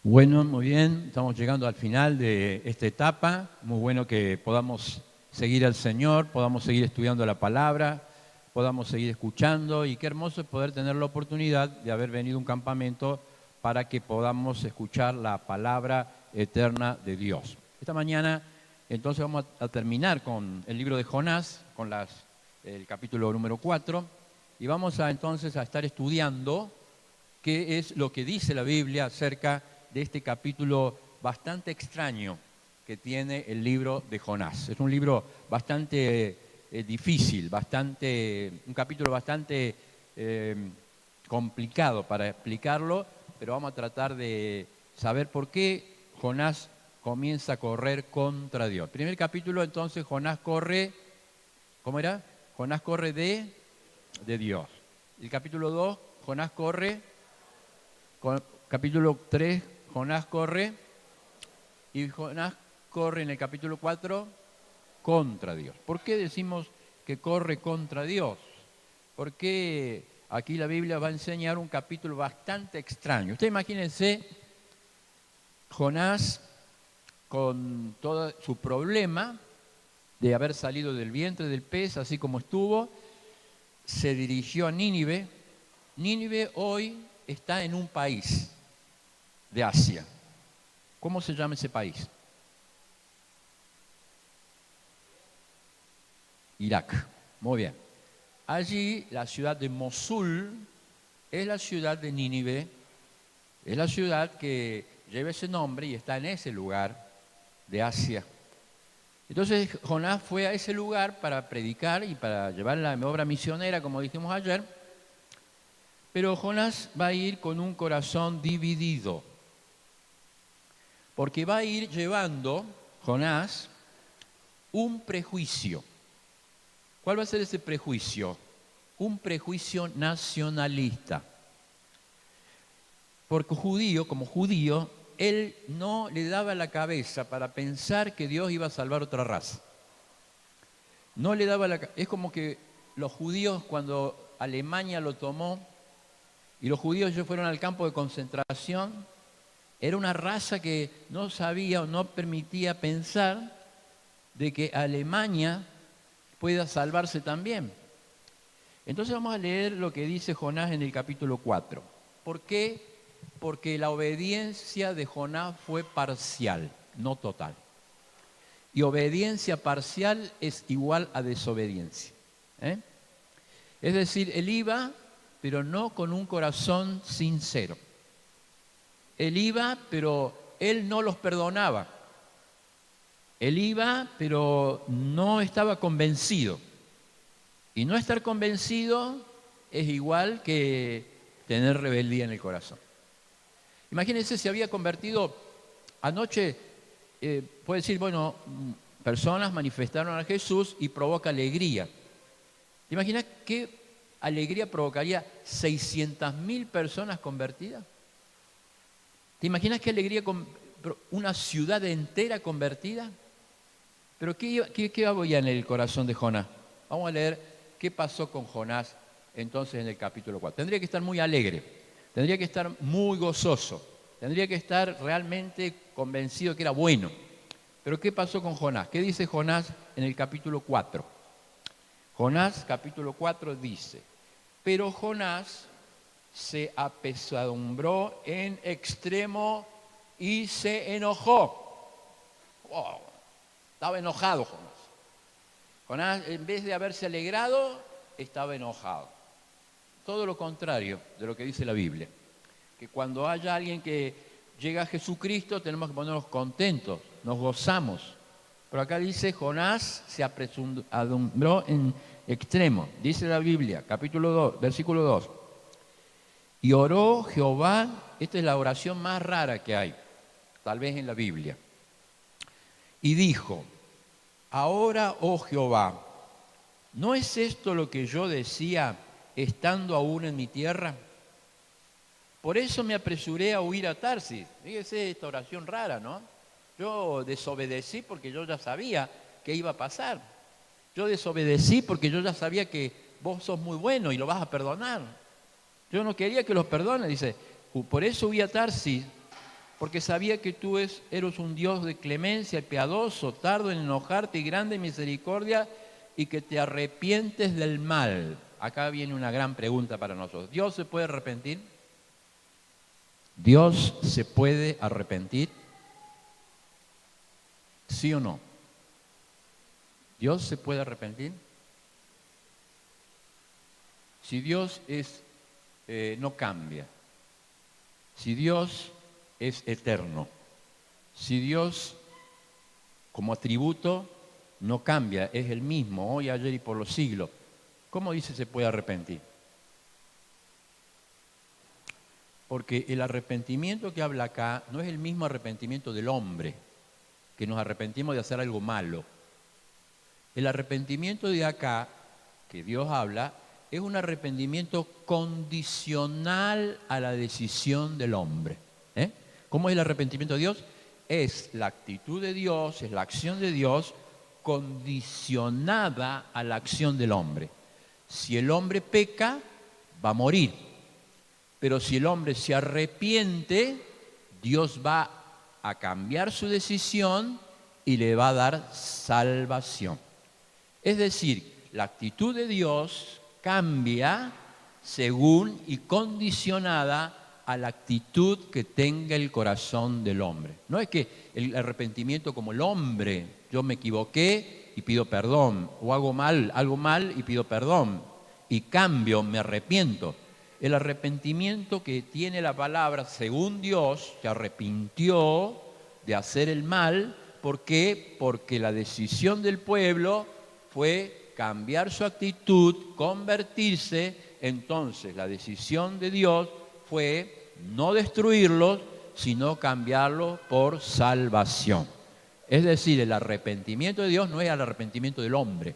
Bueno, muy bien, estamos llegando al final de esta etapa. Muy bueno que podamos seguir al Señor, podamos seguir estudiando la palabra, podamos seguir escuchando, y qué hermoso es poder tener la oportunidad de haber venido a un campamento para que podamos escuchar la palabra eterna de Dios. Esta mañana entonces vamos a terminar con el libro de Jonás, con el capítulo número 4, y vamos entonces a estar estudiando qué es lo que dice la Biblia acerca de este capítulo bastante extraño que tiene el libro de Jonás. Es un libro bastante difícil, un capítulo bastante complicado para explicarlo, pero vamos a tratar de saber por qué Jonás comienza a correr contra Dios. Primer capítulo, entonces, Jonás corre, ¿cómo era? Jonás corre de Dios. El capítulo 2, Jonás corre, capítulo 3, Jonás corre, y Jonás corre en el capítulo 4 contra Dios. ¿Por qué decimos que corre contra Dios? Porque aquí la Biblia va a enseñar un capítulo bastante extraño. Usted imagínense Jonás con todo su problema de haber salido del vientre del pez, así como estuvo, se dirigió a Nínive. Nínive hoy está en un país de Asia. ¿Cómo se llama ese país? Irak. Muy bien. Allí la ciudad de Mosul es la ciudad de Nínive, es la ciudad que lleva ese nombre y está en ese lugar de Asia. Entonces Jonás fue a ese lugar para predicar y para llevar la obra misionera, como dijimos ayer, pero Jonás va a ir con un corazón dividido, porque va a ir llevando, Jonás, un prejuicio. ¿Cuál va a ser ese prejuicio? Un prejuicio nacionalista. Porque como judío, él no le daba la cabeza para pensar que Dios iba a salvar otra raza. No le daba es como que los judíos, cuando Alemania lo tomó y los judíos ya fueron al campo de concentración, era una raza que no sabía o no permitía pensar de que Alemania pueda salvarse también. Entonces vamos a leer lo que dice Jonás en el capítulo 4. ¿Por qué? Porque la obediencia de Jonás fue parcial, no total. Y obediencia parcial es igual a desobediencia. Es decir, él iba, pero no con un corazón sincero. Él iba, pero él no los perdonaba. Él iba, pero no estaba convencido. Y no estar convencido es igual que tener rebeldía en el corazón. Imagínense, se había convertido anoche, puede decir, bueno, personas manifestaron a Jesús y provoca alegría. ¿Te imaginas qué alegría provocaría 600.000 personas convertidas? ¿Te imaginas qué alegría con una ciudad entera convertida? Pero ¿qué había en el corazón de Jonás? Vamos a leer qué pasó con Jonás entonces en el capítulo 4. Tendría que estar muy alegre, tendría que estar muy gozoso, tendría que estar realmente convencido que era bueno. Pero ¿qué pasó con Jonás? ¿Qué dice Jonás en el capítulo 4? Jonás capítulo 4 dice: pero Jonás se apesadumbró en extremo y se enojó. Wow. Estaba enojado Jonás. Jonás, en vez de haberse alegrado, estaba enojado. Todo lo contrario de lo que dice la Biblia. Que cuando haya alguien que llega a Jesucristo, tenemos que ponernos contentos, nos gozamos. Pero acá dice, Jonás se apesadumbró en extremo. Dice la Biblia, capítulo 2, versículo 2. Y oró Jehová, esta es la oración más rara que hay, tal vez en la Biblia. Y dijo: ahora, oh Jehová, ¿no es esto lo que yo decía estando aún en mi tierra? Por eso me apresuré a huir a Tarsis. Fíjese esta oración rara, ¿no? Yo desobedecí porque yo ya sabía que iba a pasar. Yo desobedecí porque yo ya sabía que vos sos muy bueno y lo vas a perdonar. Yo no quería que los perdone, dice. Por eso huí a Tarsis porque sabía que tú eres un Dios de clemencia, piadoso, tardo en enojarte y grande en misericordia, y que te arrepientes del mal. Acá viene una gran pregunta para nosotros. ¿Dios se puede arrepentir? ¿Dios se puede arrepentir? ¿Sí o no? ¿Dios se puede arrepentir? Si Dios no cambia, si Dios es eterno, si Dios como atributo no cambia, es el mismo, hoy, ayer y por los siglos, ¿cómo dice se puede arrepentir? Porque el arrepentimiento que habla acá no es el mismo arrepentimiento del hombre, que nos arrepentimos de hacer algo malo. El arrepentimiento de acá, que Dios habla, es un arrepentimiento condicional a la decisión del hombre. ¿Cómo es el arrepentimiento de Dios? Es la actitud de Dios, es la acción de Dios condicionada a la acción del hombre. Si el hombre peca, va a morir. Pero si el hombre se arrepiente, Dios va a cambiar su decisión y le va a dar salvación. Es decir, la actitud de Dios cambia según y condicionada a la actitud que tenga el corazón del hombre. No es que el arrepentimiento como el hombre, yo me equivoqué y pido perdón, o hago algo mal y pido perdón, y cambio, me arrepiento. El arrepentimiento que tiene la palabra, según Dios, se arrepintió de hacer el mal. ¿Por qué? Porque la decisión del pueblo fue cambiar su actitud, convertirse. Entonces la decisión de Dios fue no destruirlos, sino cambiarlos por salvación. Es decir, el arrepentimiento de Dios no es el arrepentimiento del hombre.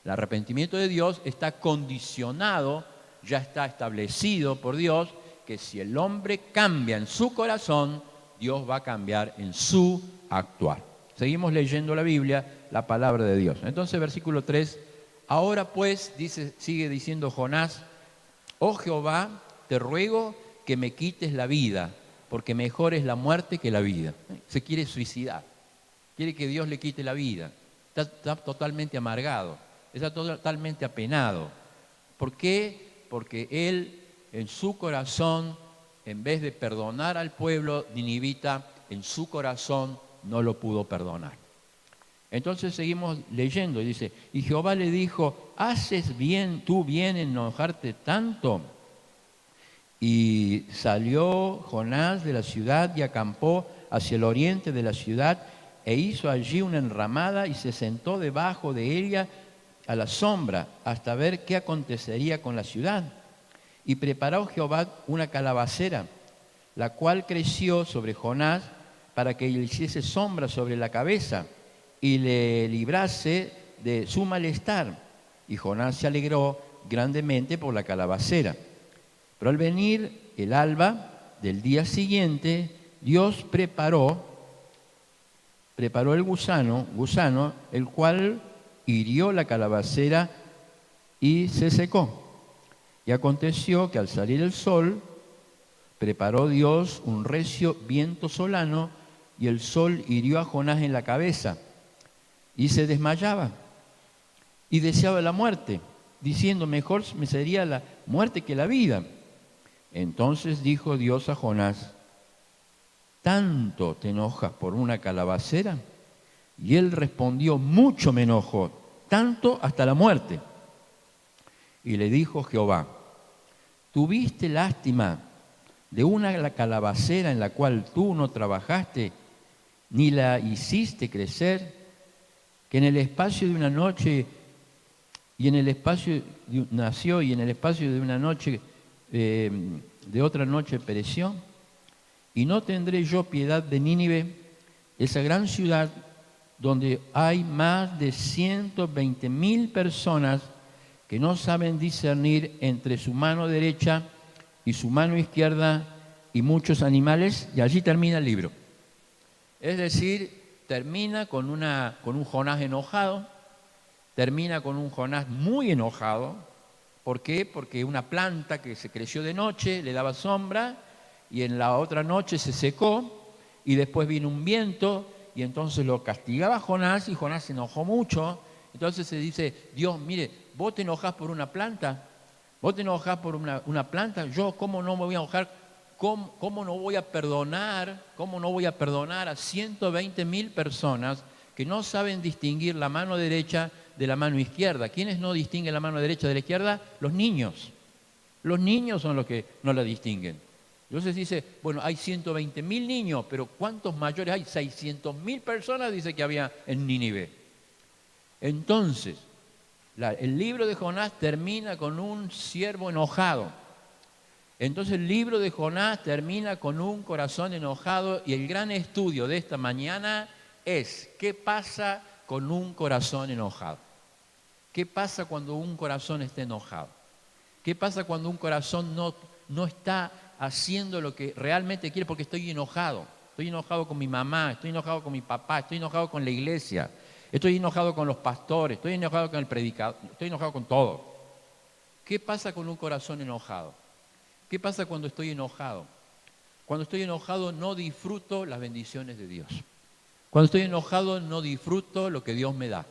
El arrepentimiento de Dios está condicionado, ya está establecido por Dios, que si el hombre cambia en su corazón, Dios va a cambiar en su actuar. Seguimos leyendo la Biblia, la palabra de Dios. Entonces, versículo 3, ahora pues, sigue diciendo Jonás, oh Jehová, te ruego que me quites la vida, porque mejor es la muerte que la vida. Se quiere suicidar, quiere que Dios le quite la vida. Está totalmente amargado, está totalmente apenado. ¿Por qué? Porque él en su corazón, en vez de perdonar al pueblo ninivita, en su corazón no lo pudo perdonar. Entonces seguimos leyendo y dice, y Jehová le dijo, ¿haces bien tú bien en enojarte tanto? Y salió Jonás de la ciudad y acampó hacia el oriente de la ciudad e hizo allí una enramada y se sentó debajo de ella a la sombra hasta ver qué acontecería con la ciudad. Y preparó Jehová una calabacera, la cual creció sobre Jonás para que le hiciese sombra sobre la cabeza y le librase de su malestar. Y Jonás se alegró grandemente por la calabacera. Pero al venir el alba del día siguiente, Dios preparó el gusano, el cual hirió la calabacera y se secó. Y aconteció que al salir el sol, preparó Dios un recio viento solano, y el sol hirió a Jonás en la cabeza, y se desmayaba, y deseaba la muerte, diciendo, mejor me sería la muerte que la vida. Entonces dijo Dios a Jonás, ¿tanto te enojas por una calabacera? Y él respondió, mucho me enojo, tanto hasta la muerte. Y le dijo Jehová, ¿tuviste lástima de una calabacera en la cual tú no trabajaste, ni la hiciste crecer, que en el espacio de una noche, nació, y en el espacio de una noche, de otra noche pereció? Y no tendré yo piedad de Nínive, esa gran ciudad donde hay más de 120,000 personas que no saben discernir entre su mano derecha y su mano izquierda, y muchos animales. Y allí termina el libro. Es decir, termina con un Jonás enojado, termina con un Jonás muy enojado. ¿Por qué? Porque una planta que se creció de noche le daba sombra y en la otra noche se secó, y después vino un viento y entonces lo castigaba a Jonás y Jonás se enojó mucho. Entonces se dice, Dios, mire, vos te enojás por una planta, vos te enojás por una planta, yo cómo no me voy a enojar, cómo no voy a perdonar, cómo no voy a perdonar a 120.000 personas que no saben distinguir la mano derecha de la mano izquierda. ¿Quiénes no distinguen la mano derecha de la izquierda? Los niños. Los niños son los que no la distinguen. Entonces dice, bueno, hay 120.000 niños, pero ¿cuántos mayores hay? 600.000 personas dice que había en Nínive. Entonces, el libro de Jonás termina con un siervo enojado. Entonces el libro de Jonás termina con un corazón enojado y el gran estudio de esta mañana es ¿qué pasa con un corazón enojado? ¿Qué pasa cuando un corazón está enojado? ¿Qué pasa cuando un corazón no está haciendo lo que realmente quiere porque estoy enojado? Estoy enojado con mi mamá, estoy enojado con mi papá, estoy enojado con la iglesia, estoy enojado con los pastores, estoy enojado con el predicador, estoy enojado con todo. ¿Qué pasa con un corazón enojado? ¿Qué pasa cuando estoy enojado? Cuando estoy enojado no disfruto las bendiciones de Dios. Cuando estoy enojado no disfruto lo que Dios me da.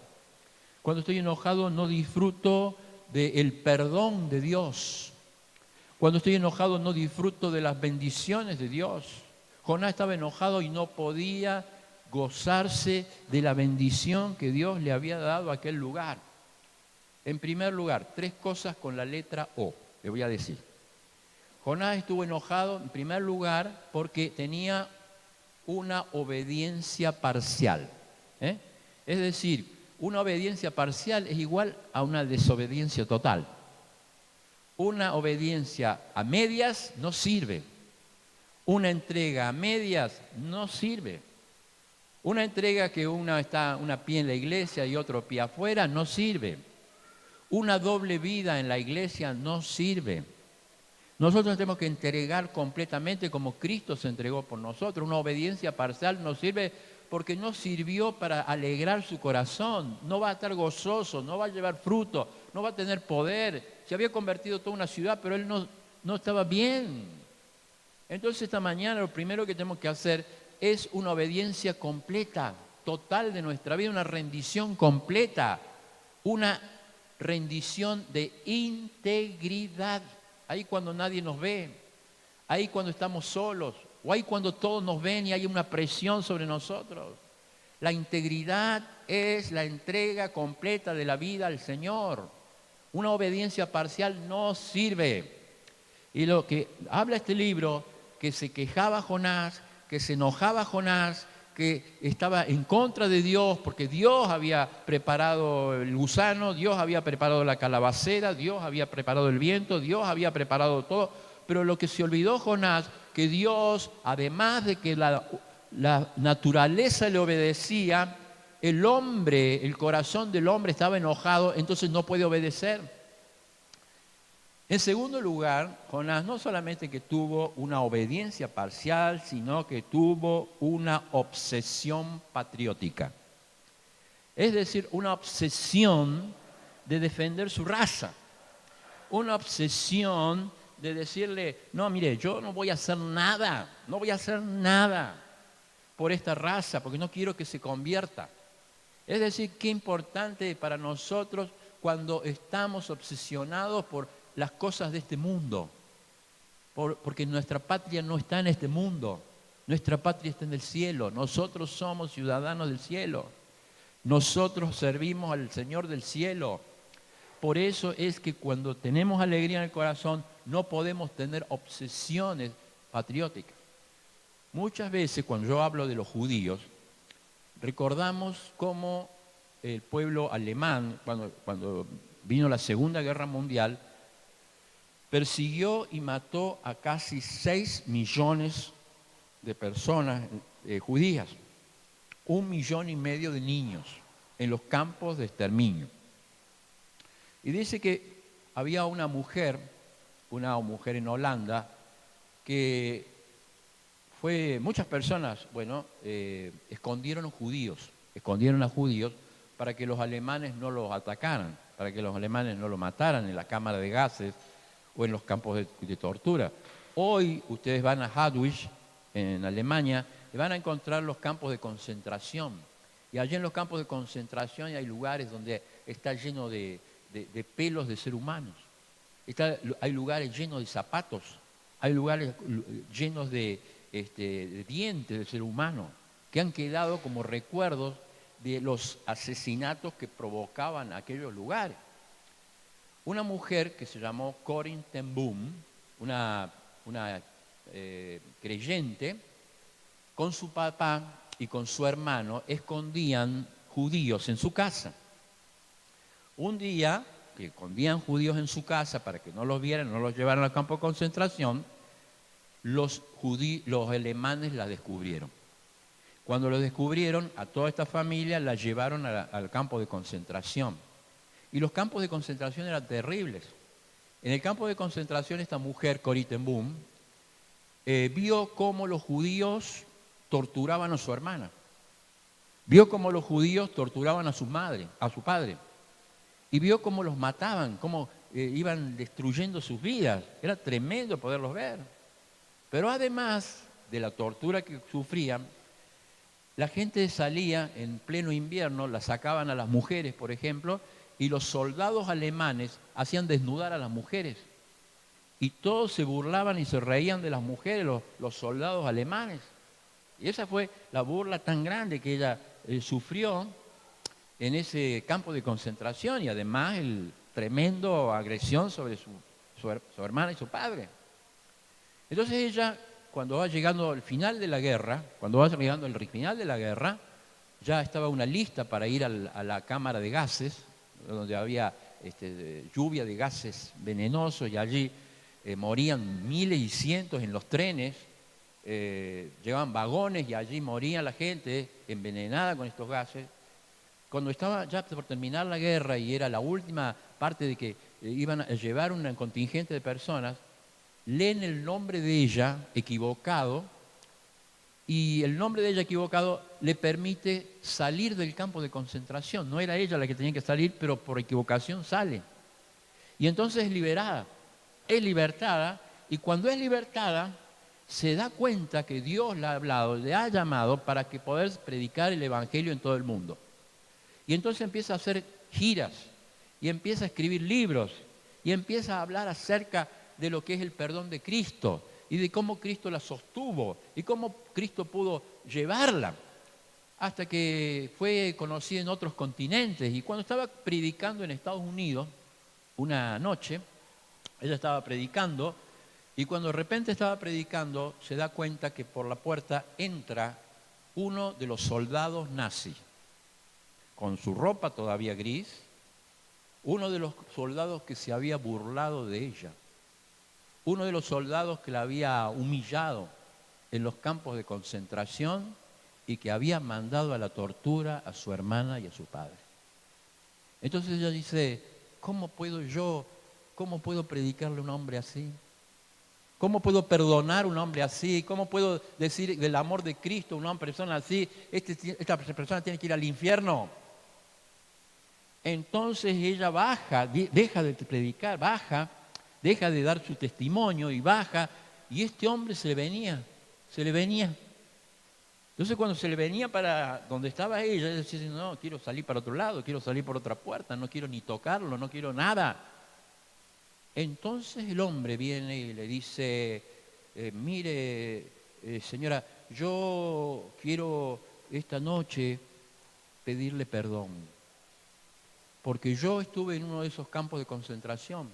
Cuando estoy enojado no disfruto del perdón de Dios. Cuando estoy enojado no disfruto de las bendiciones de Dios. Jonás estaba enojado y no podía gozarse de la bendición que Dios le había dado a aquel lugar. En primer lugar, 3 cosas con la letra O, le voy a decir. Jonás estuvo enojado, en primer lugar, porque tenía una obediencia parcial. Es decir, una obediencia parcial es igual a una desobediencia total. Una obediencia a medias no sirve. Una entrega a medias no sirve. Una entrega que una pie en la iglesia y otro pie afuera no sirve. Una doble vida en la iglesia no sirve. Nosotros tenemos que entregar completamente como Cristo se entregó por nosotros. Una obediencia parcial no sirve porque no sirvió para alegrar su corazón. No va a estar gozoso, no va a llevar fruto, no va a tener poder. Se había convertido toda una ciudad, pero él no estaba bien. Entonces esta mañana lo primero que tenemos que hacer es una obediencia completa, total de nuestra vida, una rendición completa, una rendición de integridad. Ahí cuando nadie nos ve, ahí cuando estamos solos, o ahí cuando todos nos ven y hay una presión sobre nosotros. La integridad es la entrega completa de la vida al Señor. Una obediencia parcial no sirve. Y lo que habla este libro, que se quejaba Jonás, que se enojaba Jonás, que estaba en contra de Dios, porque Dios había preparado el gusano, Dios había preparado la calabacera, Dios había preparado el viento, Dios había preparado todo. Pero lo que se olvidó Jonás, que Dios, además de que la naturaleza le obedecía, el corazón del hombre estaba enojado, entonces no puede obedecer. En segundo lugar, Jonás no solamente que tuvo una obediencia parcial, sino que tuvo una obsesión patriótica. Es decir, una obsesión de defender su raza. Una obsesión de decirle, no, mire, yo no voy a hacer nada por esta raza, porque no quiero que se convierta. Es decir, qué importante para nosotros cuando estamos obsesionados por las cosas de este mundo, porque nuestra patria no está en este mundo, nuestra patria está en el cielo, nosotros somos ciudadanos del cielo, nosotros servimos al Señor del cielo. Por eso es que cuando tenemos alegría en el corazón no podemos tener obsesiones patrióticas. Muchas veces cuando yo hablo de los judíos, recordamos cómo el pueblo alemán, cuando vino la Segunda Guerra Mundial, persiguió y mató a casi 6 millones de personas judías, 1,5 millones de niños en los campos de exterminio. Y dice que había una mujer en Holanda, que muchas personas, escondieron a judíos para que los alemanes no los atacaran, para que los alemanes no los mataran en la cámara de gases o en los campos de tortura. Hoy ustedes van a Hadwig, en Alemania, y van a encontrar los campos de concentración. Y allí en los campos de concentración hay lugares donde está lleno de pelos de seres humanos. Hay lugares llenos de zapatos, hay lugares llenos de dientes del ser humano, que han quedado como recuerdos de los asesinatos que provocaban aquellos lugares. Una mujer que se llamó Corrie ten Boom, una creyente, con su papá y con su hermano escondían judíos en su casa. Un día, que escondían judíos en su casa para que no los vieran, no los llevaran al campo de concentración, los alemanes la descubrieron. Cuando lo descubrieron, a toda esta familia la llevaron al campo de concentración. Y los campos de concentración eran terribles. En el campo de concentración esta mujer, Corrie ten Boom, vio cómo los judíos torturaban a su hermana. Vio cómo los judíos torturaban a su madre, a su padre. Y vio cómo los mataban, cómo iban destruyendo sus vidas. Era tremendo poderlos ver. Pero además de la tortura que sufrían, la gente salía en pleno invierno, la sacaban a las mujeres, por ejemplo, y los soldados alemanes hacían desnudar a las mujeres. Y todos se burlaban y se reían de las mujeres, los soldados alemanes. Y esa fue la burla tan grande que ella sufrió en ese campo de concentración, y además el tremendo agresión sobre su hermana y su padre. Entonces ella, cuando va llegando al final de la guerra, ya estaba una lista para ir a la cámara de gases, donde había lluvia de gases venenosos, y allí morían miles y cientos en los trenes, llevaban vagones y allí moría la gente envenenada con estos gases. Cuando estaba ya por terminar la guerra y era la última parte de que iban a llevar un contingente de personas, leen el nombre de ella equivocado, y el nombre de ella equivocado le permite salir del campo de concentración. No era ella la que tenía que salir, pero por equivocación sale. Y entonces es liberada, es libertada, y cuando es libertada se da cuenta que Dios la ha hablado, le ha llamado para que poder predicar el Evangelio en todo el mundo. Y entonces empieza a hacer giras, y empieza a escribir libros, y empieza a hablar acerca de lo que es el perdón de Cristo, y de cómo Cristo la sostuvo, y cómo Cristo pudo llevarla, hasta que fue conocida en otros continentes. Y cuando estaba predicando en Estados Unidos, una noche, ella estaba predicando, y cuando de repente estaba predicando, se da cuenta que por la puerta entra uno de los soldados nazis, con su ropa todavía gris, uno de los soldados que se había burlado de ella, uno de los soldados que la había humillado en los campos de concentración y que había mandado a la tortura a su hermana y a su padre. Entonces ella dice, ¿cómo puedo predicarle a un hombre así? ¿Cómo puedo perdonar a un hombre así? ¿Cómo puedo decir del amor de Cristo a una persona así? Esta persona tiene que ir al infierno. Entonces ella baja, deja de predicar, baja, deja de dar su testimonio y baja, y este hombre se le venía. Entonces cuando se le venía para donde estaba ella decía, no, quiero salir para otro lado, quiero salir por otra puerta, no quiero ni tocarlo, no quiero nada. Entonces el hombre viene y le dice, mire, señora, yo quiero esta noche pedirle perdón, porque yo estuve en uno de esos campos de concentración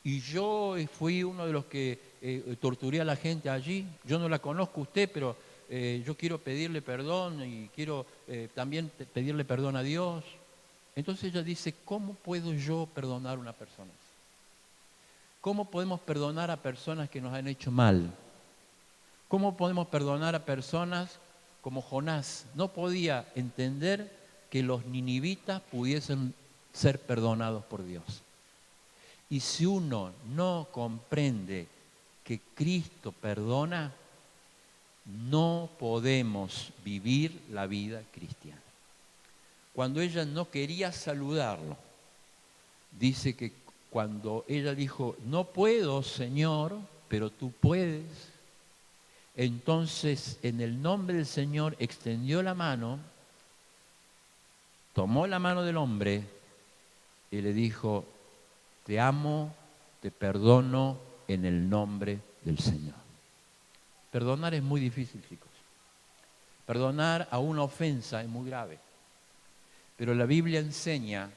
y yo fui uno de los que torturé a la gente allí. Yo no la conozco a usted, pero yo quiero pedirle perdón y quiero también pedirle perdón a Dios. Entonces ella dice, ¿cómo puedo yo perdonar a una persona? ¿Cómo podemos perdonar a personas que nos han hecho mal? ¿Cómo podemos perdonar a personas como Jonás? No podía entender que los ninivitas pudiesen ser perdonados por Dios. Y si uno no comprende que Cristo perdona, no podemos vivir la vida cristiana. Cuando ella no quería saludarlo, dice que cuando ella dijo, no puedo, Señor, pero tú puedes, Entonces, en el nombre del Señor, extendió la mano, tomó la mano del hombre y le dijo, te amo, te perdono en el nombre del Señor. Perdonar es muy difícil, chicos. Perdonar a una ofensa es muy grave. Pero la Biblia enseña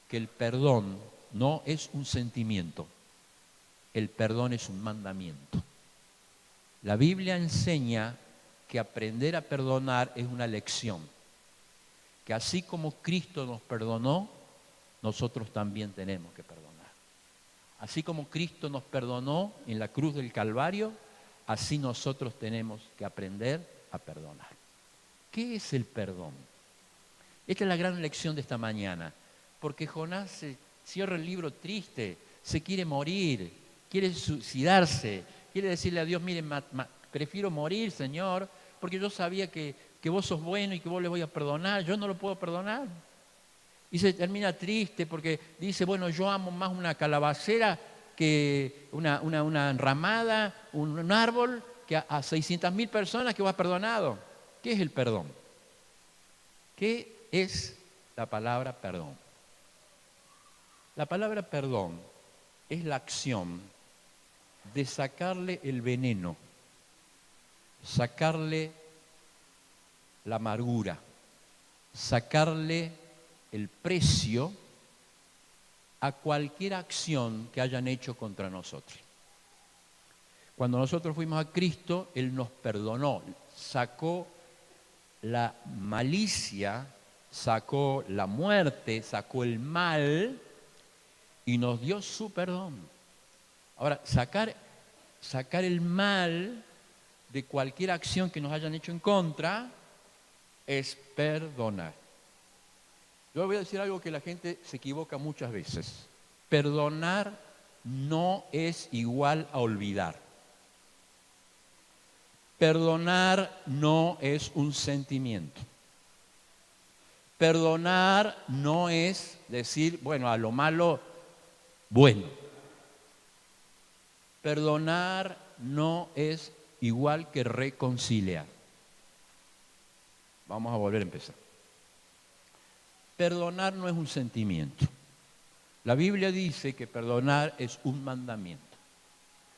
que el perdón no es un sentimiento, el perdón es un mandamiento. La Biblia enseña que aprender a perdonar es una lección, que así como Cristo nos perdonó, nosotros también tenemos que perdonar. Así como Cristo nos perdonó en la cruz del Calvario, así nosotros tenemos que aprender a perdonar. ¿Qué es el perdón? Esta es la gran lección de esta mañana, porque Jonás se cierra el libro triste, se quiere morir, quiere suicidarse, quiere decirle a Dios, mire, prefiero morir, Señor, porque yo sabía que vos sos bueno y que vos le voy a perdonar, yo no lo puedo perdonar. Y se termina triste porque dice, bueno, yo amo más una calabacera que una enramada, un árbol, que a 600.000 personas que vos has perdonado. ¿Qué es el perdón? ¿Qué es la palabra perdón? La palabra perdón es la acción de sacarle el veneno, sacarle la amargura, sacarle el precio a cualquier acción que hayan hecho contra nosotros. Cuando nosotros fuimos a Cristo, Él nos perdonó, sacó la malicia, sacó la muerte, sacó el mal y nos dio su perdón. Ahora, sacar el mal de cualquier acción que nos hayan hecho en contra es perdonar. Yo voy a decir algo que la gente se equivoca muchas veces. Perdonar no es igual a olvidar. Perdonar no es un sentimiento. Perdonar no es decir, bueno, a lo malo, bueno. Perdonar no es igual que reconciliar. Vamos a volver a empezar. Perdonar no es un sentimiento. La Biblia dice que perdonar es un mandamiento.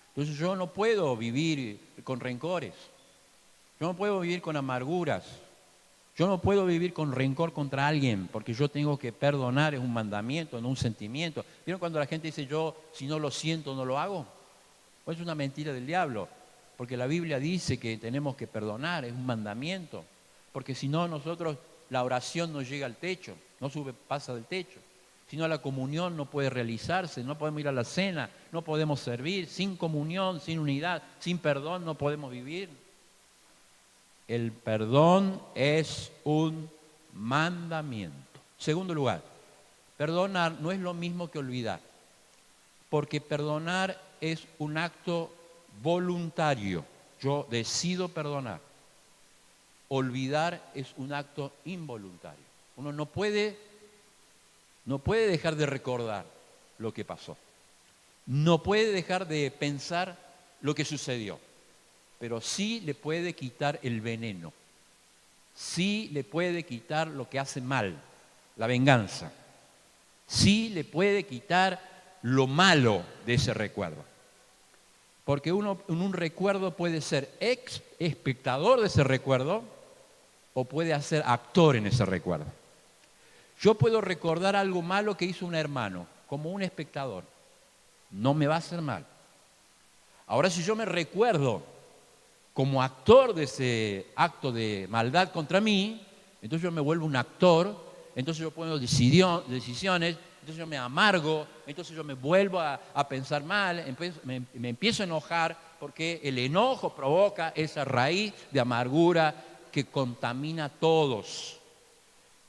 Entonces yo no puedo vivir con rencores. Yo no puedo vivir con amarguras. Yo no puedo vivir con rencor contra alguien porque yo tengo que perdonar, es un mandamiento, no un sentimiento. ¿Vieron cuando la gente dice yo si no lo siento no lo hago? Pues es una mentira del diablo, porque la Biblia dice que tenemos que perdonar, es un mandamiento. Porque si no nosotros, la oración no llega al techo, no pasa del techo. Si no, la comunión no puede realizarse, no podemos ir a la cena, no podemos servir. Sin comunión, sin unidad, sin perdón no podemos vivir. El perdón es un mandamiento. Segundo lugar, perdonar no es lo mismo que olvidar, porque perdonar es un acto voluntario. Yo decido perdonar. Olvidar es un acto involuntario. Uno no puede dejar de recordar lo que pasó. No puede dejar de pensar lo que sucedió. Pero sí le puede quitar el veneno. Sí le puede quitar lo que hace mal, la venganza. Sí le puede quitar lo malo de ese recuerdo. Porque uno en un recuerdo puede ser espectador de ese recuerdo o puede ser actor en ese recuerdo. Yo puedo recordar algo malo que hizo un hermano, como un espectador. No me va a hacer mal. Ahora, si yo me recuerdo como actor de ese acto de maldad contra mí, entonces yo me vuelvo un actor, entonces yo pongo decisiones, entonces yo me amargo, entonces yo me vuelvo a pensar mal, me empiezo a enojar, porque el enojo provoca esa raíz de amargura que contamina a todos.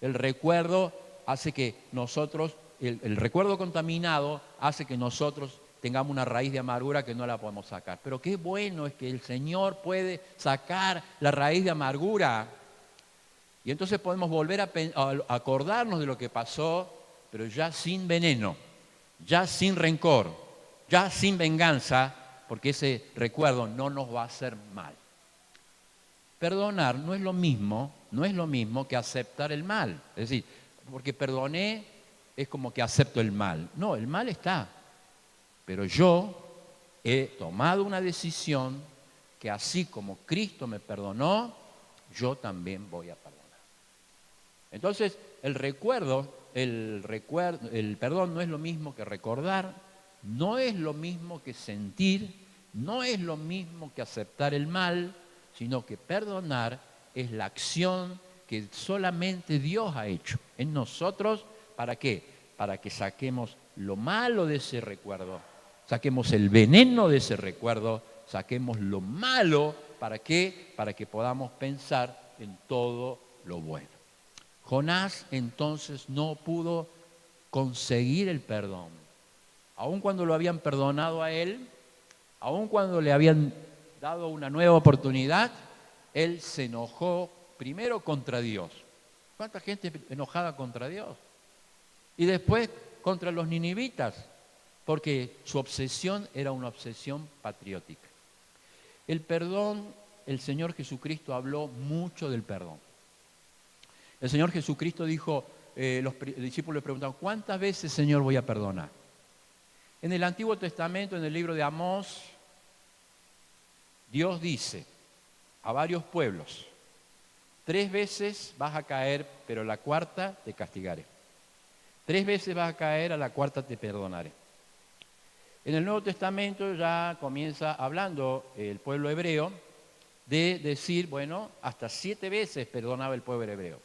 El recuerdo hace que nosotros, el recuerdo contaminado hace que nosotros tengamos una raíz de amargura que no la podemos sacar. Pero qué bueno es que el Señor puede sacar la raíz de amargura. Y entonces podemos volver a acordarnos de lo que pasó, pero ya sin veneno, ya sin rencor, ya sin venganza, porque ese recuerdo no nos va a hacer mal. Perdonar no es lo mismo que aceptar el mal. Es decir, porque perdoné es como que acepto el mal. No, el mal está. Pero yo he tomado una decisión que así como Cristo me perdonó, yo también voy a perdonar. Entonces, el perdón no es lo mismo que recordar, no es lo mismo que sentir, no es lo mismo que aceptar el mal, sino que perdonar es la acción que solamente Dios ha hecho en nosotros. ¿Para qué? Para que saquemos lo malo de ese recuerdo, saquemos el veneno de ese recuerdo, saquemos lo malo. ¿Para qué? Para que podamos pensar en todo lo bueno. Jonás entonces no pudo conseguir el perdón. Aun cuando lo habían perdonado a él, aun cuando le habían dado una nueva oportunidad, él se enojó primero contra Dios. ¿Cuánta gente enojada contra Dios? Y después contra los ninivitas, porque su obsesión era una obsesión patriótica. El perdón, el Señor Jesucristo habló mucho del perdón. El Señor Jesucristo dijo, los discípulos le preguntaron, ¿cuántas veces, Señor, voy a perdonar? En el Antiguo Testamento, en el libro de Amós, Dios dice a varios pueblos, 3 veces vas a caer, pero la cuarta te castigaré. 3 veces vas a caer, a la cuarta te perdonaré. En el Nuevo Testamento ya comienza hablando el pueblo hebreo de decir, bueno, hasta 7 veces perdonaba el pueblo hebreo.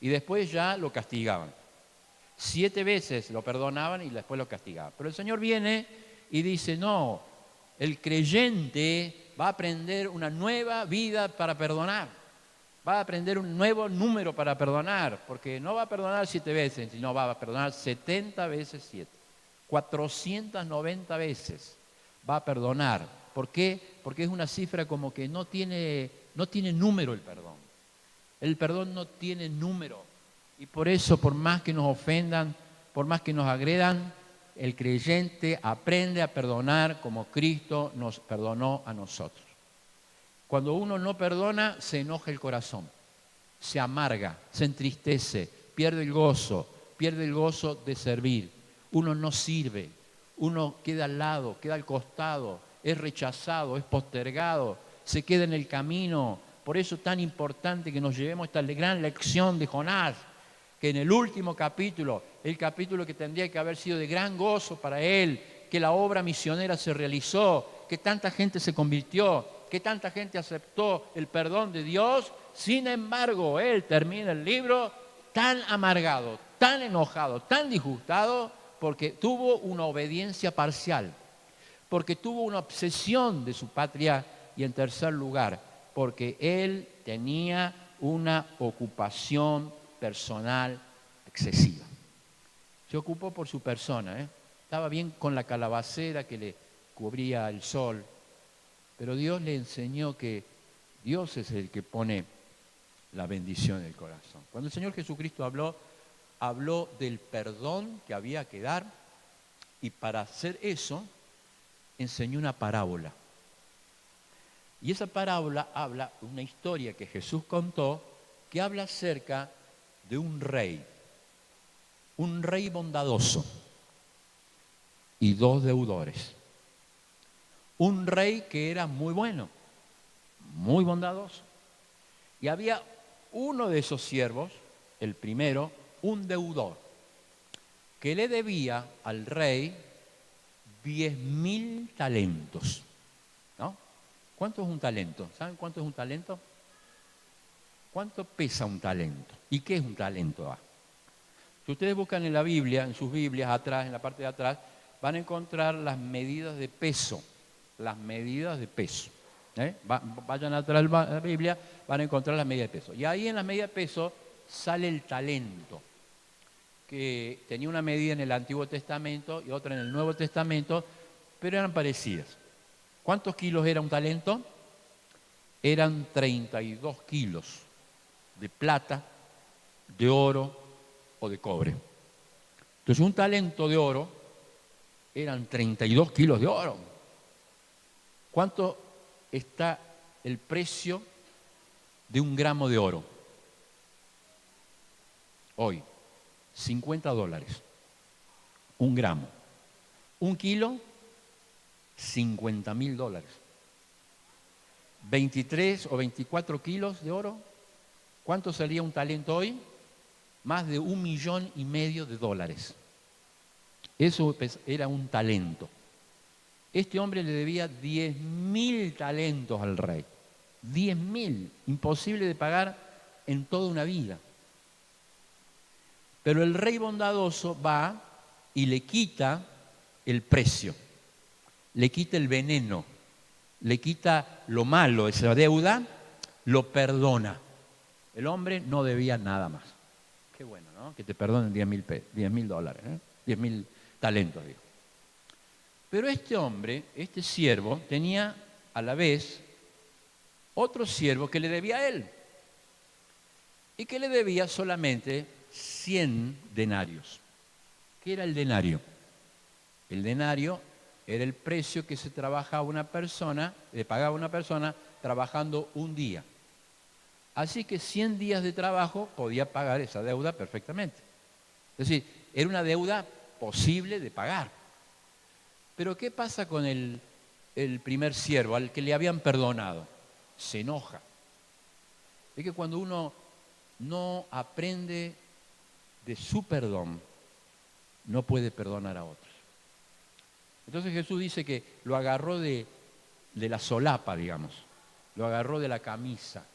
Y después ya lo castigaban. 7 veces lo perdonaban y después lo castigaban. Pero el Señor viene y dice, no, el creyente va a aprender una nueva vida para perdonar. Va a aprender un nuevo número para perdonar, porque no va a perdonar 7 veces, sino va a perdonar 70 veces 7. 490 veces va a perdonar. ¿Por qué? Porque es una cifra como que no tiene número el perdón. El perdón no tiene número. Y por eso, por más que nos ofendan, por más que nos agredan, el creyente aprende a perdonar como Cristo nos perdonó a nosotros. Cuando uno no perdona, se enoja el corazón, se amarga, se entristece, pierde el gozo de servir. Uno no sirve, uno queda al lado, queda al costado, es rechazado, es postergado, se queda en el camino. Por eso es tan importante que nos llevemos esta gran lección de Jonás, que en el último capítulo, el capítulo que tendría que haber sido de gran gozo para él, que la obra misionera se realizó, que tanta gente se convirtió, que tanta gente aceptó el perdón de Dios. Sin embargo, él termina el libro tan amargado, tan enojado, tan disgustado, porque tuvo una obediencia parcial, porque tuvo una obsesión de su patria y, en tercer lugar, porque él tenía una ocupación personal excesiva. Se ocupó por su persona, Estaba bien con la calabacera que le cubría el sol, pero Dios le enseñó que Dios es el que pone la bendición en el corazón. Cuando el Señor Jesucristo habló del perdón que había que dar, y para hacer eso enseñó una parábola. Y esa parábola habla de una historia que Jesús contó, que habla acerca de un rey bondadoso y 2 deudores. Un rey que era muy bueno, muy bondadoso. Y había uno de esos siervos, el primero, un deudor, que le debía al rey 10.000 talentos. ¿No? ¿Cuánto es un talento? ¿Saben cuánto es un talento? ¿Cuánto pesa un talento? ¿Y qué es un talento? Si ustedes buscan en la Biblia, en sus Biblias, atrás, en la parte de atrás, van a encontrar las medidas de peso. Las medidas de peso. Vayan atrás de la Biblia, van a encontrar las medidas de peso. Y ahí en las medidas de peso sale el talento, que tenía una medida en el Antiguo Testamento y otra en el Nuevo Testamento, pero eran parecidas. ¿Cuántos kilos era un talento? Eran 32 kilos de plata, de oro o de cobre. Entonces un talento de oro eran 32 kilos de oro. ¿Cuánto está el precio de 1 gramo de oro. Hoy, $50. 1 gramo. 1 kilo, $50.000. 23 o 24 kilos de oro. ¿Cuánto sería un talento hoy? Más de $1,5 millones de dólares. Eso era un talento. Este hombre le debía 10.000 talentos al rey. 10.000. Imposible de pagar en toda una vida. Pero el rey bondadoso va y le quita el precio, le quita el veneno, le quita lo malo, esa deuda, lo perdona. El hombre no debía nada más. Qué bueno, ¿no? Que te perdonen $10.000, ¿eh? 10.000 talentos, digo. Pero este hombre, este siervo, tenía a la vez otro siervo que le debía a él y que le debía solamente 100 denarios. ¿Qué era el denario? El denario era el precio que se trabajaba le pagaba a una persona trabajando un día. Así que 100 días de trabajo podía pagar esa deuda perfectamente. Es decir, era una deuda posible de pagar. Pero ¿qué pasa con el primer siervo al que le habían perdonado? Se enoja. Es que cuando uno no aprende de su perdón, no puede perdonar a otros. Entonces Jesús dice que lo agarró de la solapa, digamos, lo agarró de la camisa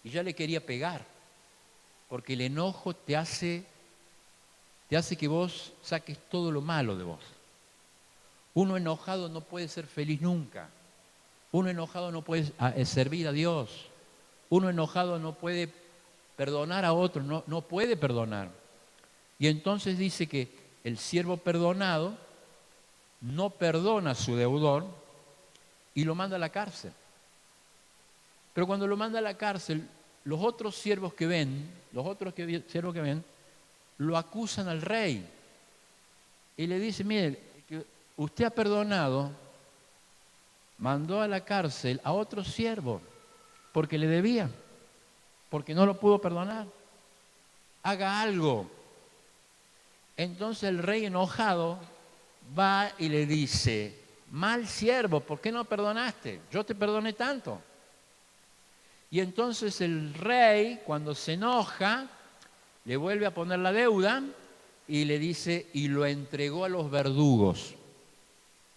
y ya le quería pegar, porque el enojo te hace que vos saques todo lo malo de vos. Uno enojado no puede ser feliz nunca. Uno enojado no puede servir a Dios. Uno enojado no puede perdonar a otros, no puede perdonar. Y entonces dice que el siervo perdonado no perdona a su deudor y lo manda a la cárcel. Pero cuando lo manda a la cárcel, los otros siervos que ven, lo acusan al rey. Y le dice, mire, usted ha perdonado, mandó a la cárcel a otro siervo porque le debía, porque no lo pudo perdonar. Haga algo. Entonces el rey enojado va y le dice, mal siervo, ¿por qué no perdonaste? Yo te perdoné tanto. Y entonces el rey, cuando se enoja, le vuelve a poner la deuda y le dice, y lo entregó a los verdugos.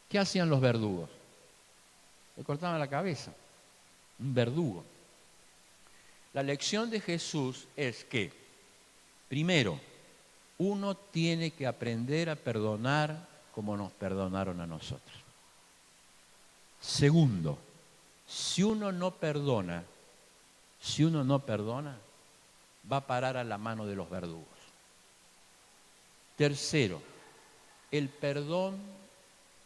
¿Qué hacían los verdugos? Le cortaban la cabeza. Un verdugo. La lección de Jesús es que, primero, uno tiene que aprender a perdonar como nos perdonaron a nosotros. Segundo, si uno no perdona, va a parar a la mano de los verdugos. Tercero, el perdón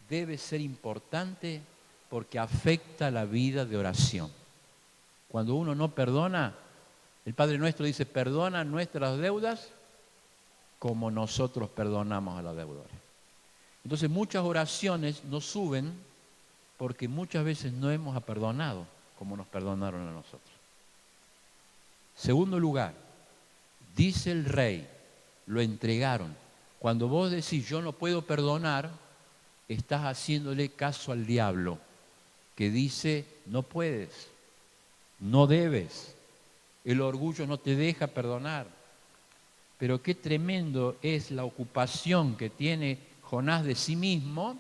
debe ser importante porque afecta la vida de oración. Cuando uno no perdona, el Padre Nuestro dice, perdona nuestras deudas como nosotros perdonamos a los deudores. Entonces muchas oraciones no suben porque muchas veces no hemos perdonado como nos perdonaron a nosotros. Segundo lugar, dice el rey, lo entregaron. Cuando vos decís yo no puedo perdonar, estás haciéndole caso al diablo, que dice no puedes, no debes, el orgullo no te deja perdonar. Pero qué tremendo es la ocupación que tiene Jonás de sí mismo,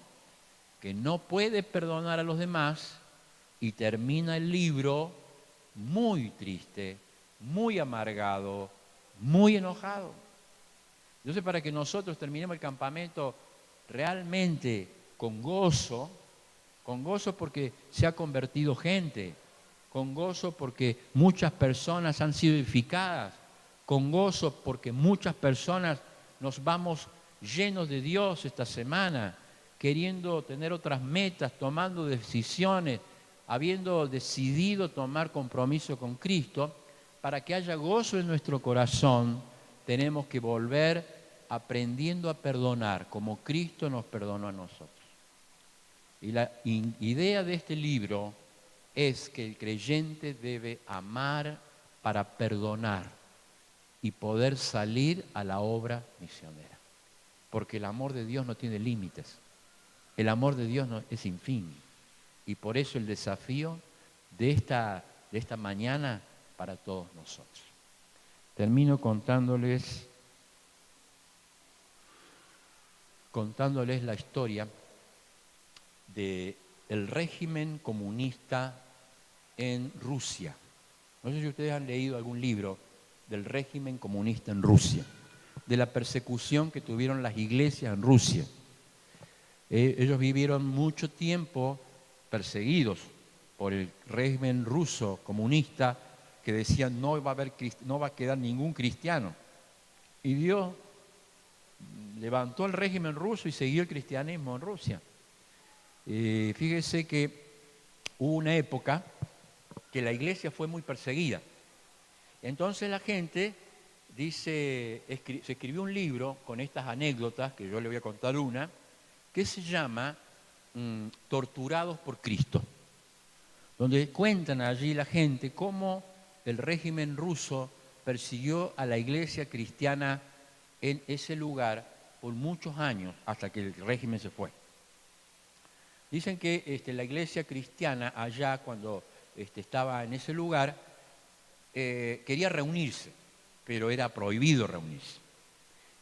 que no puede perdonar a los demás y termina el libro muy triste, muy amargado, muy enojado. Entonces, para que nosotros terminemos el campamento realmente con gozo porque se ha convertido gente, con gozo porque muchas personas han sido edificadas, con gozo porque muchas personas nos vamos llenos de Dios esta semana, queriendo tener otras metas, tomando decisiones, habiendo decidido tomar compromiso con Cristo. Para que haya gozo en nuestro corazón, tenemos que volver aprendiendo a perdonar como Cristo nos perdonó a nosotros. Y la idea de este libro es que el creyente debe amar para perdonar y poder salir a la obra misionera. Porque el amor de Dios no tiene límites. El amor de Dios es sin fin. Y por eso el desafío de esta mañana para todos nosotros. Termino contándoles la historia del régimen comunista en Rusia. No sé si ustedes han leído algún libro del régimen comunista en Rusia, de la persecución que tuvieron las iglesias en Rusia. Ellos vivieron mucho tiempo perseguidos por el régimen ruso comunista que decían no va a quedar ningún cristiano. Y Dios levantó el régimen ruso y siguió el cristianismo en Rusia. Fíjese que hubo una época que la iglesia fue muy perseguida. Entonces la gente se escribió un libro con estas anécdotas, que yo le voy a contar una, que se llama Torturados por Cristo, donde cuentan allí la gente cómo el régimen ruso persiguió a la iglesia cristiana en ese lugar por muchos años hasta que el régimen se fue. Dicen que la iglesia cristiana allá, cuando estaba en ese lugar, quería reunirse, pero era prohibido reunirse.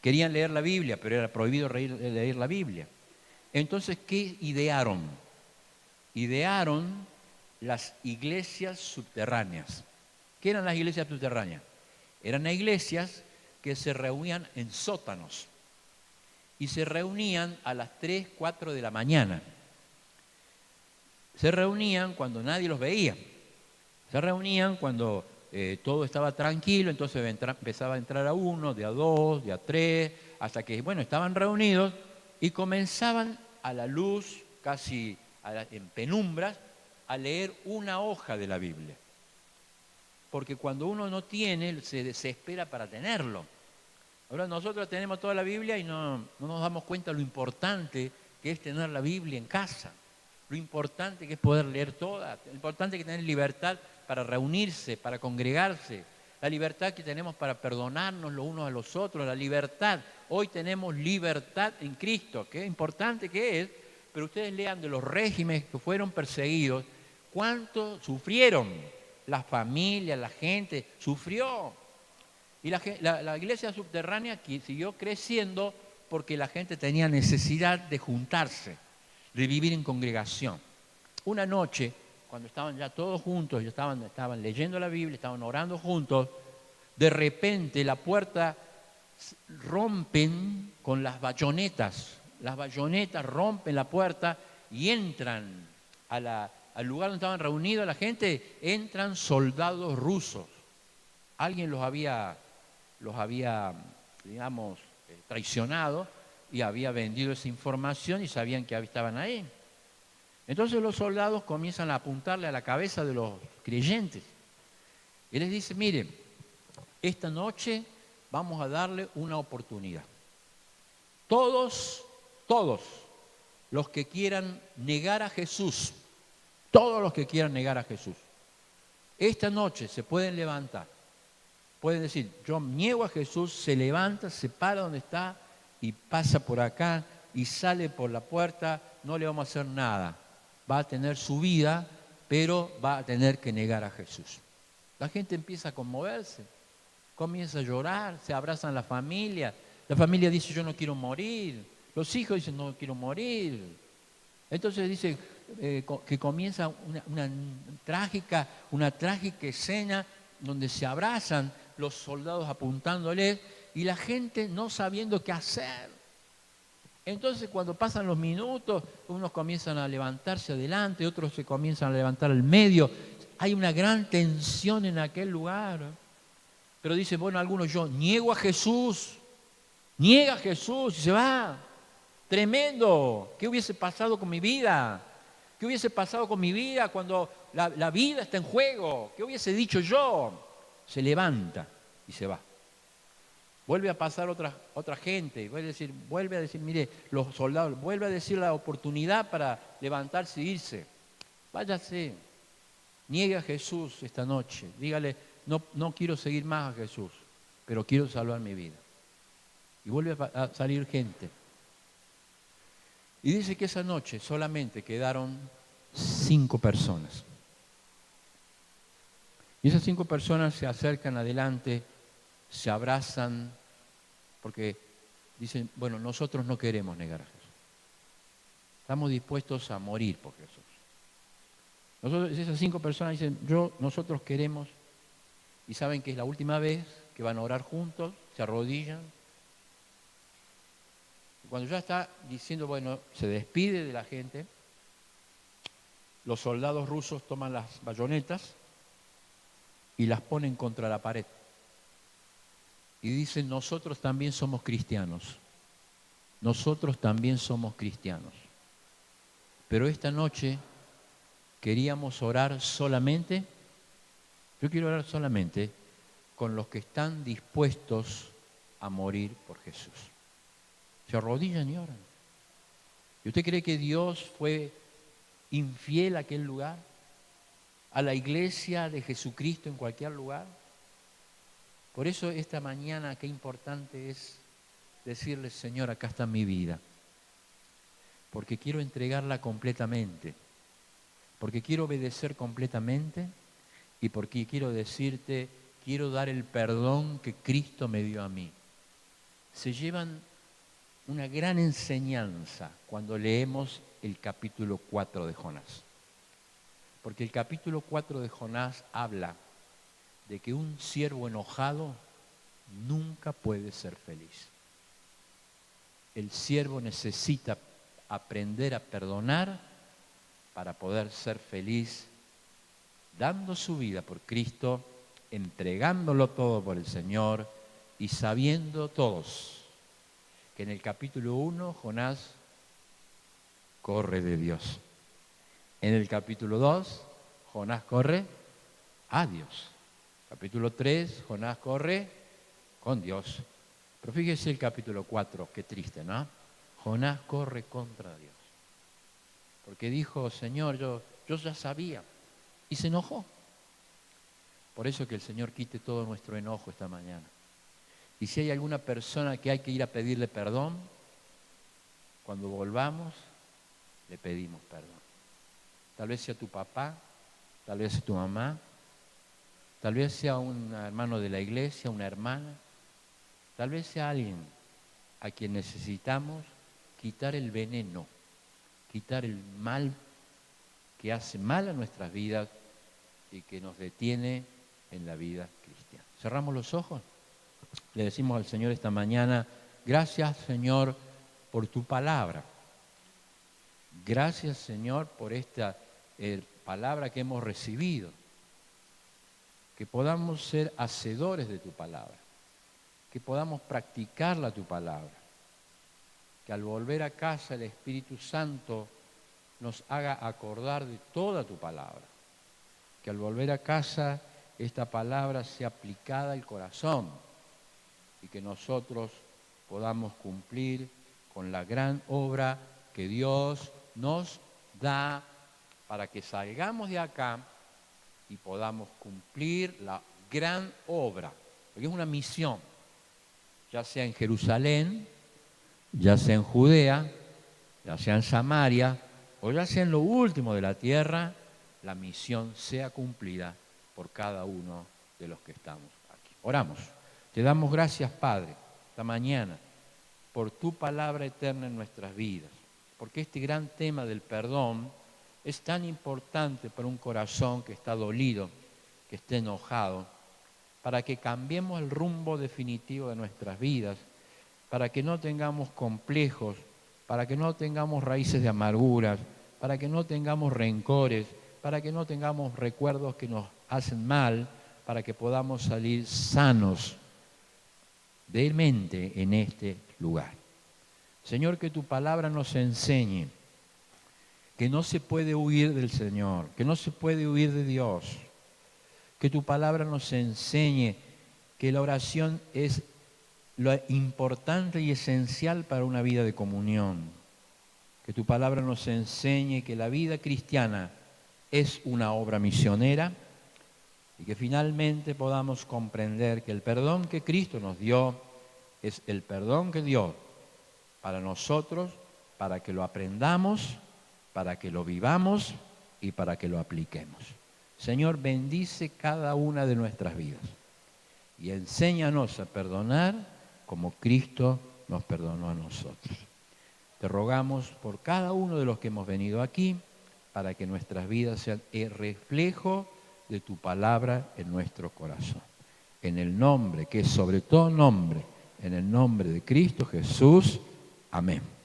Querían leer la Biblia, pero era prohibido leer la Biblia. Entonces, ¿qué idearon? Idearon las iglesias subterráneas. ¿Qué eran las iglesias subterráneas? Eran iglesias que se reunían en sótanos y se reunían a las 3, 4 de la mañana. Se reunían cuando nadie los veía. Se reunían cuando todo estaba tranquilo, entonces empezaba a entrar a uno, de a dos, de a tres, hasta que, estaban reunidos y comenzaban a la luz, casi en penumbras, a leer una hoja de la Biblia. Porque cuando uno no tiene, se desespera para tenerlo. Ahora nosotros tenemos toda la Biblia y no nos damos cuenta lo importante que es tener la Biblia en casa. Lo importante que es poder leer toda, lo importante que es tener libertad para reunirse, para congregarse, la libertad que tenemos para perdonarnos los unos a los otros, la libertad. Hoy tenemos libertad en Cristo, qué importante que es, pero ustedes lean de los regímenes que fueron perseguidos, cuánto sufrieron, las familias, la gente, sufrió. Y la iglesia subterránea siguió creciendo porque la gente tenía necesidad de juntarse, de vivir en congregación. Una noche, cuando estaban ya todos juntos, estaban leyendo la Biblia, estaban orando juntos, de repente la puerta rompen con las bayonetas rompen la puerta y entran al lugar donde estaban reunidos la gente, entran soldados rusos. Alguien los había digamos, traicionado y había vendido esa información y sabían que estaban ahí. Entonces los soldados comienzan a apuntarle a la cabeza de los creyentes. Y les dice, miren, esta noche vamos a darle una oportunidad. Todos los que quieran negar a Jesús, esta noche se pueden levantar. Pueden decir, yo niego a Jesús, se levanta, se para donde está y pasa por acá y sale por la puerta, no le vamos a hacer nada. Va a tener su vida, pero va a tener que negar a Jesús. La gente empieza a conmoverse, comienza a llorar, se abrazan la familia dice, yo no quiero morir, los hijos dicen, no quiero morir. Entonces dice que comienza una trágica escena donde se abrazan los soldados apuntándoles y la gente no sabiendo qué hacer. Entonces cuando pasan los minutos, unos comienzan a levantarse adelante, otros se comienzan a levantar al medio. Hay una gran tensión en aquel lugar. Pero dicen, algunos, yo niego a Jesús, niega a Jesús y se va. Tremendo. ¿Qué hubiese pasado con mi vida? ¿Qué hubiese pasado con mi vida cuando la vida está en juego? ¿Qué hubiese dicho yo? Se levanta y se va. Vuelve a pasar otra gente, vuelve a decir, mire, los soldados, vuelve a decir la oportunidad para levantarse e irse. Váyase. Niegue a Jesús esta noche. Dígale, no quiero seguir más a Jesús, pero quiero salvar mi vida. Y vuelve a salir gente. Y dice que esa noche solamente quedaron 5 personas. Y esas 5 personas se acercan adelante, se abrazan, porque dicen, bueno, nosotros no queremos negar a Jesús. Estamos dispuestos a morir por Jesús. Esas 5 personas dicen, nosotros queremos, y saben que es la última vez que van a orar juntos, se arrodillan. Y cuando ya está diciendo, bueno, se despide de la gente, los soldados rusos toman las bayonetas y las ponen contra la pared. Y dicen, nosotros también somos cristianos. Nosotros también somos cristianos. Pero esta noche queríamos orar solamente, yo quiero orar solamente con los que están dispuestos a morir por Jesús. Se arrodillan y oran. ¿Y usted cree que Dios fue infiel a aquel lugar? ¿A la iglesia de Jesucristo en cualquier lugar? Por eso esta mañana qué importante es decirle, Señor, acá está mi vida. Porque quiero entregarla completamente. Porque quiero obedecer completamente. Y porque quiero decirte, quiero dar el perdón que Cristo me dio a mí. Se llevan una gran enseñanza cuando leemos el capítulo 4 de Jonás. Porque el capítulo 4 de Jonás habla de que un siervo enojado nunca puede ser feliz. El siervo necesita aprender a perdonar para poder ser feliz, dando su vida por Cristo, entregándolo todo por el Señor y sabiendo todos que en el capítulo 1 Jonás corre de Dios. En el capítulo 2 Jonás corre a Dios. Capítulo 3 Jonás corre con Dios. Pero fíjese el capítulo 4, qué triste, ¿no? Jonás corre contra Dios. Porque dijo, Señor, yo ya sabía. Y se enojó. Por eso que el Señor quite todo nuestro enojo esta mañana. Y si hay alguna persona que hay que ir a pedirle perdón, cuando volvamos, le pedimos perdón. Tal vez sea tu papá, tal vez sea tu mamá, tal vez sea un hermano de la iglesia, una hermana, tal vez sea alguien a quien necesitamos quitar el veneno, quitar el mal que hace mal a nuestras vidas y que nos detiene en la vida cristiana. Cerramos los ojos, le decimos al Señor esta mañana, gracias Señor por tu palabra. Gracias Señor por esta palabra que hemos recibido. Que podamos ser hacedores de tu palabra. Que podamos practicarla tu palabra. Que al volver a casa el Espíritu Santo nos haga acordar de toda tu palabra. Que al volver a casa esta palabra sea aplicada al corazón y que nosotros podamos cumplir con la gran obra que Dios nos da para que salgamos de acá y podamos cumplir la gran obra, porque es una misión, ya sea en Jerusalén, ya sea en Judea, ya sea en Samaria, o ya sea en lo último de la tierra, la misión sea cumplida por cada uno de los que estamos aquí. Oramos. Te damos gracias, Padre, esta mañana, por tu palabra eterna en nuestras vidas, porque este gran tema del perdón es tan importante para un corazón que está dolido, que esté enojado, para que cambiemos el rumbo definitivo de nuestras vidas, para que no tengamos complejos, para que no tengamos raíces de amarguras, para que no tengamos rencores, para que no tengamos recuerdos que nos hacen mal, para que podamos salir sanos de mente en este lugar. Señor, que tu palabra nos enseñe que no se puede huir del Señor, que no se puede huir de Dios, que tu palabra nos enseñe que la oración es lo importante y esencial para una vida de comunión, que tu palabra nos enseñe que la vida cristiana es una obra misionera y que finalmente podamos comprender que el perdón que Cristo nos dio es el perdón que dio para nosotros, para que lo aprendamos, para que lo vivamos y para que lo apliquemos. Señor, bendice cada una de nuestras vidas y enséñanos a perdonar como Cristo nos perdonó a nosotros. Te rogamos por cada uno de los que hemos venido aquí, para que nuestras vidas sean el reflejo de tu palabra en nuestro corazón. En el nombre, que es sobre todo nombre, en el nombre de Cristo Jesús. Amén.